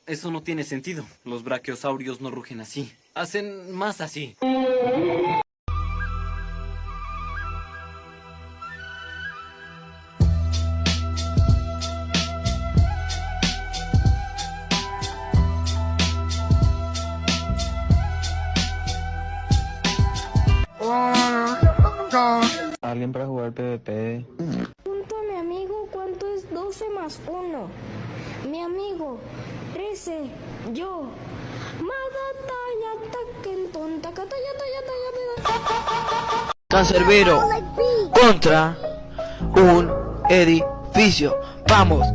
eso no tiene sentido. Los brachiosaurios no rugen así. Hacen más así. Alguien para jugar PvP. Pregunto a mi amigo cuánto es 12 más 1. Mi amigo, 13. Yo. Cancerbero contra un edificio. Vamos.